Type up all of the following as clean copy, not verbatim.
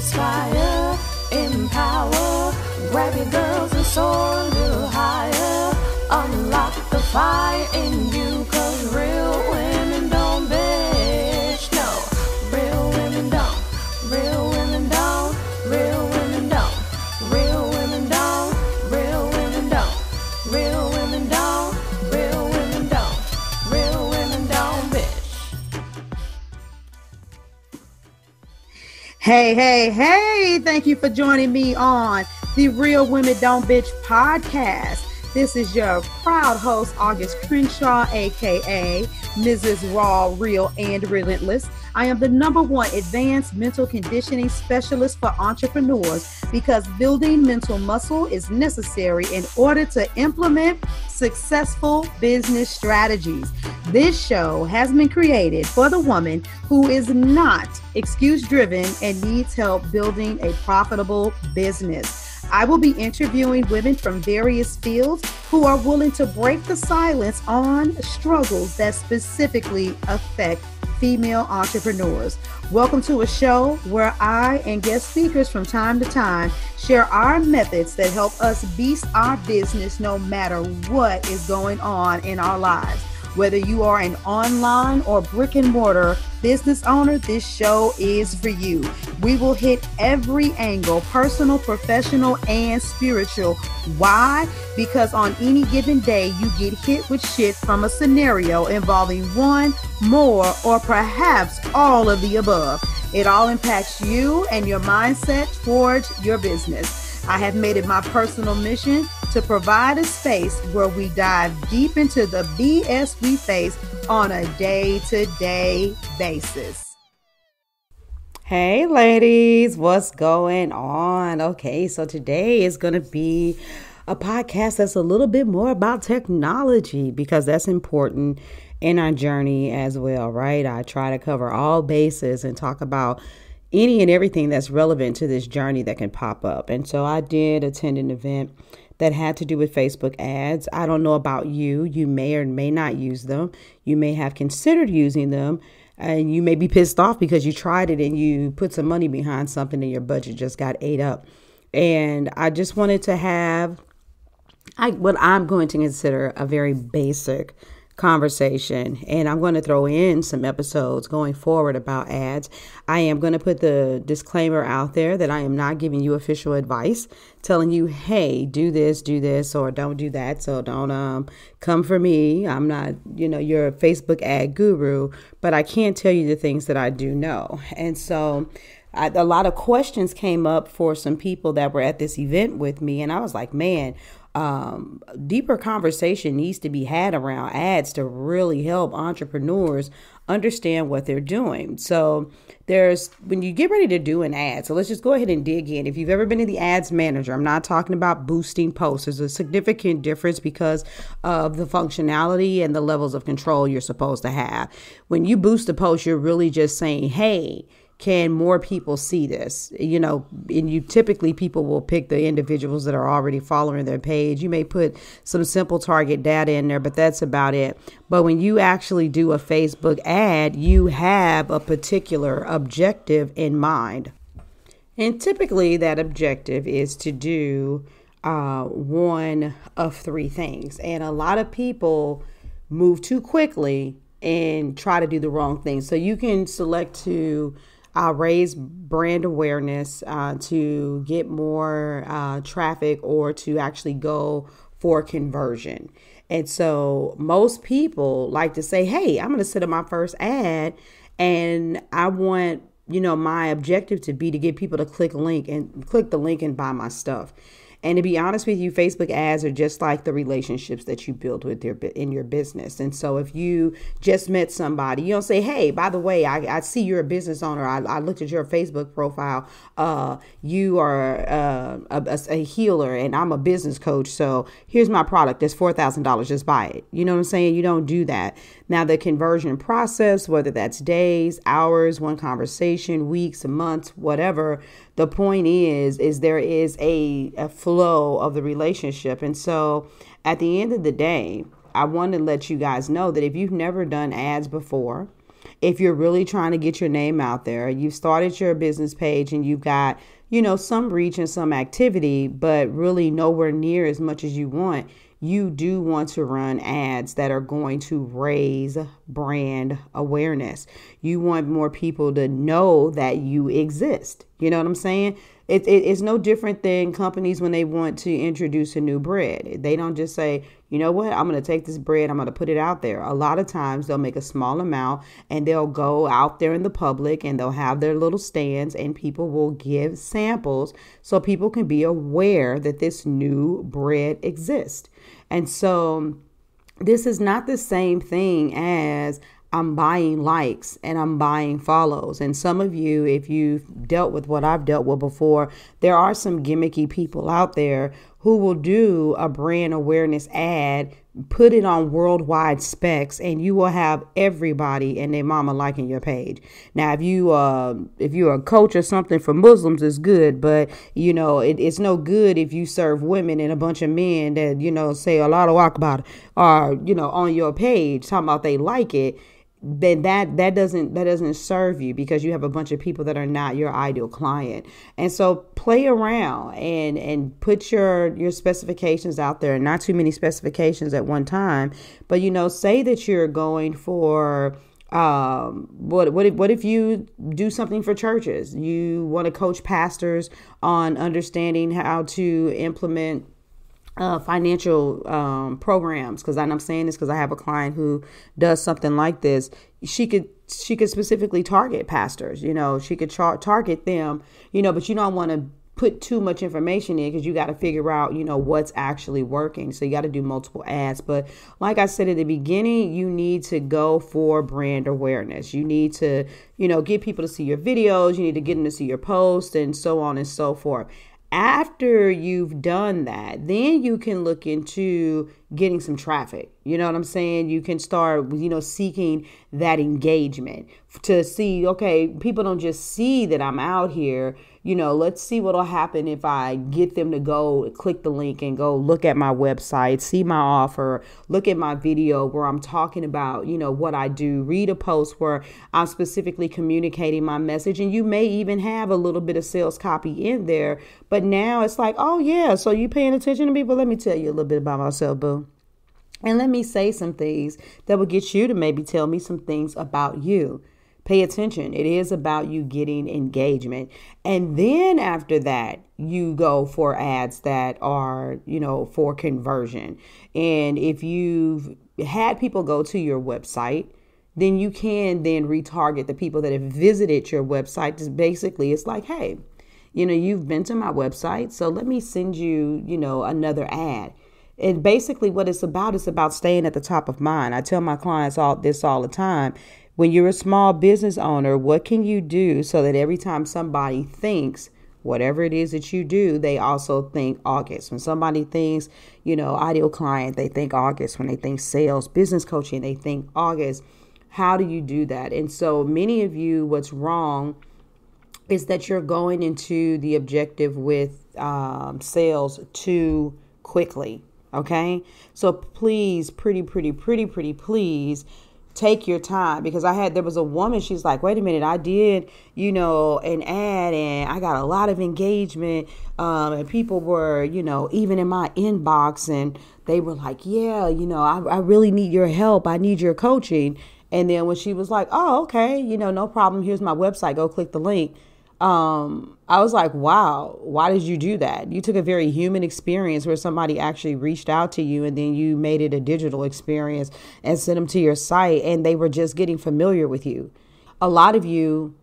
inspire, empower, grab your girls and soar a little higher. Unlock the fire in you, cause real women don't bitch, no. Real women don't, real women don't, real women don't, real women don't, real women don't, real women don't, real women don't, real women don't bitch. Hey, thank you for joining me on the Real Women Don't Bitch podcast. This is your proud host, August Crenshaw, aka Mrs. Raw, Real, and Relentless. I am the #1 advanced mental conditioning specialist for entrepreneurs because building mental muscle is necessary in order to implement successful business strategies. This show has been created for the woman who is not excuse-driven and needs help building a profitable business. I will be interviewing women from various fields who are willing to break the silence on struggles that specifically affect female entrepreneurs. Welcome to a show where I and guest speakers from time to time share our methods that help us beast our business no matter what is going on in our lives. Whether you are an online or brick and mortar business owner, this show is for you. We will hit every angle, personal, professional, and spiritual. Why? Because on any given day, you get hit with shit from a scenario involving one, more, or perhaps all of the above. It all impacts you and your mindset towards your business. I have made it my personal mission to provide a space where we dive deep into the BS we face on a day-to-day basis. Hey ladies, what's going on? Okay, so today is going to be a podcast that's a little bit more about technology because that's important in our journey as well, right? I try to cover all bases and talk about any and everything that's relevant to this journey that can pop up. And so I did attend an event that had to do with Facebook ads. I don't know about you. You may or may not use them. You may have considered using them and you may be pissed off because you tried it and you put some money behind something and your budget just got ate up. And I just wanted to have what I'm going to consider a very basic conversation, and I'm going to throw in some episodes going forward about ads. I am going to put the disclaimer out there that I am not giving you official advice, telling you, hey, do this, or don't do that. So don't come for me. I'm not, your Facebook ad guru, but I can tell you the things that I do know. And so a lot of questions came up for some people that were at this event with me, and I was like, man, deeper conversation needs to be had around ads to really help entrepreneurs understand what they're doing. So when you get ready to do an ad, so let's just go ahead and dig in. If you've ever been in the ads manager, I'm not talking about boosting posts. There's a significant difference because of the functionality and the levels of control you're supposed to have. When you boost a post, you're really just saying, hey, can more people see this? And typically people will pick the individuals that are already following their page. You may put some simple target data in there, but that's about it. But when you actually do a Facebook ad, you have a particular objective in mind. And typically that objective is to do one of three things. And a lot of people move too quickly and try to do the wrong thing. So you can select to raise brand awareness, to get more traffic, or to actually go for conversion. And so most people like to say, hey, I'm going to set up my first ad and I want, my objective to be to get people to click the link and buy my stuff. And to be honest with you, Facebook ads are just like the relationships that you build in your business. And so if you just met somebody, you don't say, hey, by the way, I see you're a business owner. I looked at your Facebook profile. You are a healer and I'm a business coach. So here's my product. It's $4,000. Just buy it. You know what I'm saying? You don't do that. Now, the conversion process, whether that's days, hours, one conversation, weeks, months, whatever, the point is there is a flow of the relationship. And so at the end of the day, I want to let you guys know that if you've never done ads before if you're really trying to get your name out there, you've started your business page and you've got, some reach and some activity, but really nowhere near as much as you want, you do want to run ads that are going to raise brand awareness. You want more people to know that you exist. You know what I'm saying? It's no different than companies when they want to introduce a new bread. They don't just say, you know what, I'm going to take this bread, I'm going to put it out there. A lot of times they'll make a small amount and they'll go out there in the public and they'll have their little stands and people will give samples so people can be aware that this new bread exists. And so this is not the same thing as I'm buying likes and I'm buying follows. And some of you, if you've dealt with what I've dealt with before, there are some gimmicky people out there who will do a brand awareness ad, put it on worldwide specs, and you will have everybody and their mama liking your page. Now, if you're a coach or something for Muslims, it's good, but it's no good if you serve women and a bunch of men that say Allahu Akbar are on your page talking about they like it. Then that doesn't serve you because you have a bunch of people that are not your ideal client. And so play around and put your specifications out there. Not too many specifications at one time, but say that you're going for what if you do something for churches? You want to coach pastors on understanding how to implement financial programs, because I'm saying this because I have a client who does something like this. She could specifically target pastors, she could target them, but you don't want to put too much information in because you got to figure out, what's actually working. So you got to do multiple ads. But like I said at the beginning, you need to go for brand awareness. You need to, get people to see your videos. You need to get them to see your posts and so on and so forth. After you've done that, then you can look into getting some traffic. You know what I'm saying? You can start, seeking that engagement to see, okay, people don't just see that I'm out here. Let's see what'll happen if I get them to go click the link and go look at my website, see my offer, look at my video where I'm talking about, what I do, read a post where I'm specifically communicating my message. And you may even have a little bit of sales copy in there. But now it's like, oh, yeah, so you paying attention to me? But let me tell you a little bit about myself, boo. And let me say some things that will get you to maybe tell me some things about you. Pay attention. It is about you getting engagement. And then after that, you go for ads that are, for conversion. And if you've had people go to your website, then you can then retarget the people that have visited your website. Just basically, it's like, hey, you've been to my website, so let me send you, another ad. And basically what it's about staying at the top of mind. I tell my clients all the time. When you're a small business owner, what can you do so that every time somebody thinks whatever it is that you do, they also think August? When somebody thinks, ideal client, they think August. When they think sales, business coaching, they think August. How do you do that? And so many of you, what's wrong is that you're going into the objective with sales too quickly. Okay, so please, pretty please take your time, because there was a woman, she's like, wait a minute, I did, an ad and I got a lot of engagement, and people were, even in my inbox, and they were like, yeah, I really need your help. I need your coaching. And then when she was like, oh, okay, no problem. Here's my website. Go click the link. I was like, wow, why did you do that? You took a very human experience where somebody actually reached out to you and then you made it a digital experience and sent them to your site and they were just getting familiar with you. A lot of you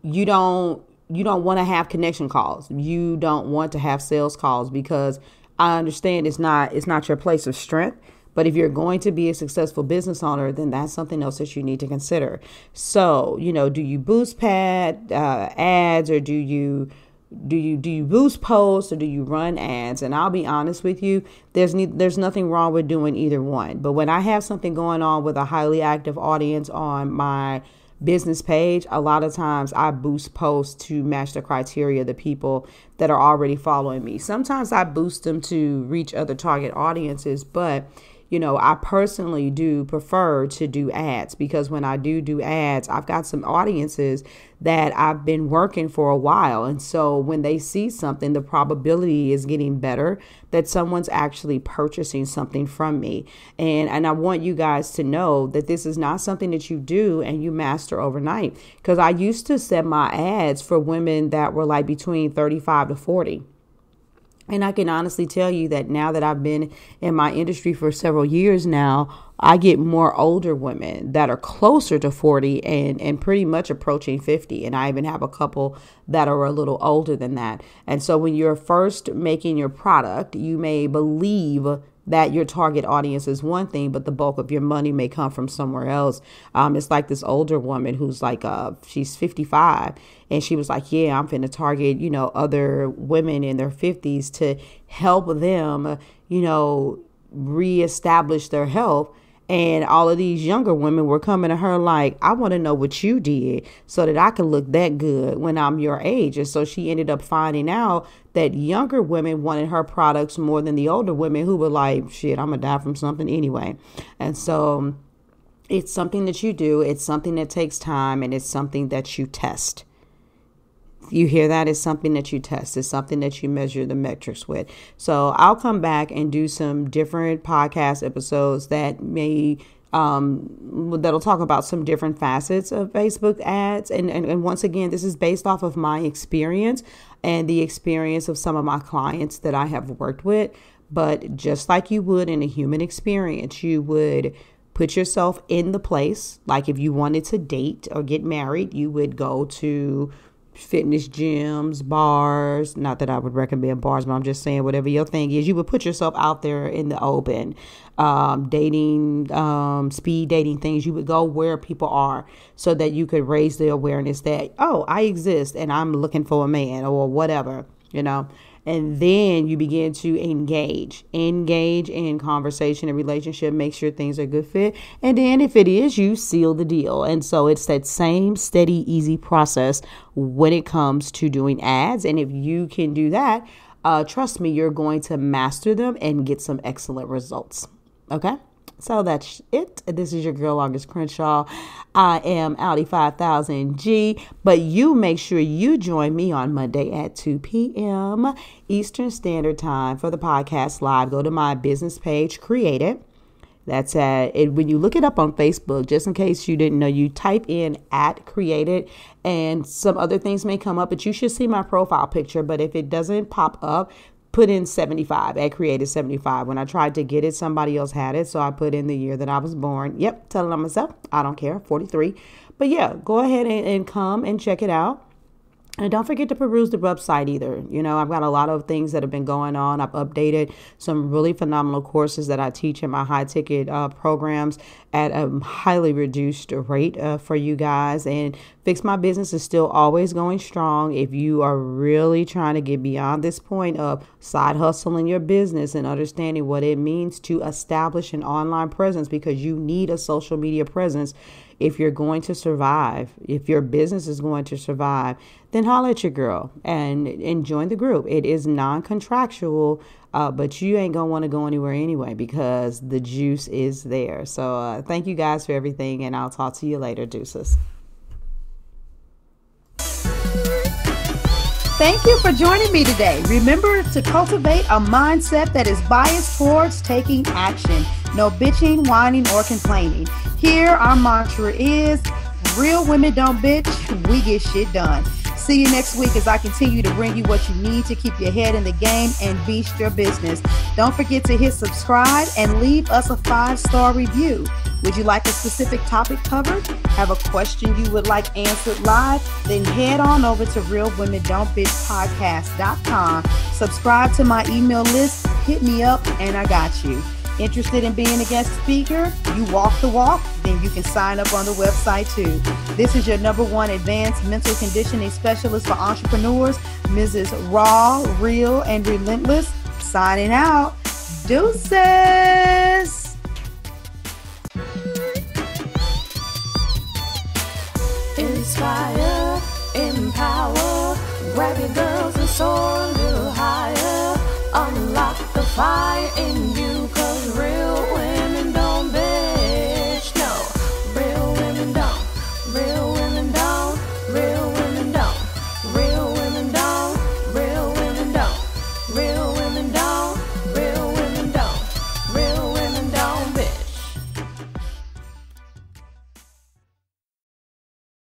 don't want to have connection calls. You don't want to have sales calls because I understand it's not your place of strength. But if you're going to be a successful business owner, then that's something else that you need to consider. So, do you boost ads, or do you boost posts, or do you run ads? And I'll be honest with you, there's nothing wrong with doing either one. But when I have something going on with a highly active audience on my business page, a lot of times I boost posts to match the criteria of the people that are already following me. Sometimes I boost them to reach other target audiences, but I personally do prefer to do ads, because when I do ads, I've got some audiences that I've been working for a while. And so when they see something, the probability is getting better that someone's actually purchasing something from me. And I want you guys to know that this is not something that you do and you master overnight. Because I used to set my ads for women that were like between 35 to 40. And I can honestly tell you that now that I've been in my industry for several years now, I get more older women that are closer to 40 and pretty much approaching 50. And I even have a couple that are a little older than that. And so when you're first making your product, you may believe that your target audience is one thing, but the bulk of your money may come from somewhere else. It's like this older woman who's like, she's 55, and she was like, yeah, I'm finna target, other women in their 50s to help them, reestablish their health. And all of these younger women were coming to her like, I want to know what you did so that I can look that good when I'm your age. And so she ended up finding out that younger women wanted her products more than the older women who were like, shit, I'm going to die from something anyway. And so it's something that you do. It's something that takes time, and it's something that you test. You hear that? It's something that you test. It's something that you measure the metrics with. So I'll come back and do some different podcast episodes that may that'll talk about some different facets of Facebook ads. And once again, this is based off of my experience and the experience of some of my clients that I have worked with. But just like you would in a human experience, you would put yourself in the place. Like if you wanted to date or get married, you would go to fitness gyms, bars. Not that I would recommend bars, but I'm just saying whatever your thing is, you would put yourself out there in the open. Dating, speed dating things. You would go where people are so that you could raise the awareness that, oh, I exist and I'm looking for a man or whatever, And then you begin to engage in conversation and relationship, make sure things are a good fit. And then if it is, you seal the deal. And so it's that same steady, easy process when it comes to doing ads. And if you can do that, trust me, you're going to master them and get some excellent results. Okay. So that's it. This is your girl, August Crenshaw. I am Audi 5000G, but you make sure you join me on Monday at 2 p.m. Eastern Standard Time for the podcast live. Go to my business page, Create It. That's when you look it up on Facebook, just in case you didn't know, you type in @Create It, and some other things may come up, but you should see my profile picture. But if it doesn't pop up, put in 75 @Created 75. When I tried to get it, somebody else had it. So I put in the year that I was born. Yep. Telling on myself. I don't care. 43. But yeah, go ahead and come and check it out. And don't forget to peruse the website either. I've got a lot of things that have been going on. I've updated some really phenomenal courses that I teach in my high ticket programs at a highly reduced rate for you guys. And Fix My Business is still always going strong. If you are really trying to get beyond this point of side hustling your business and understanding what it means to establish an online presence, because you need a social media presence if you're going to survive, if your business is going to survive, then holler at your girl and join the group. It is non-contractual, but you ain't going to want to go anywhere anyway because the juice is there. So thank you guys for everything, and I'll talk to you later. Deuces. Thank you for joining me today. Remember to cultivate a mindset that is biased towards taking action. No bitching, whining, or complaining. Here, our mantra is, real women don't bitch, we get shit done. See you next week as I continue to bring you what you need to keep your head in the game and beast your business. Don't forget to hit subscribe and leave us a 5-star review. Would you like a specific topic covered? Have a question you would like answered live? Then head on over to realwomen.don't bitch podcast.com. Subscribe to my email list, hit me up, and I got you. Interested in being a guest speaker? You walk the walk? Then you can sign up on the website too. This is your #1 advanced mental conditioning specialist for entrepreneurs, Mrs. Raw, Real, and Relentless. Signing out. Deuces. Inspire, empower, grab your girls and soar a little higher. Unlock the fire in you, 'cause real women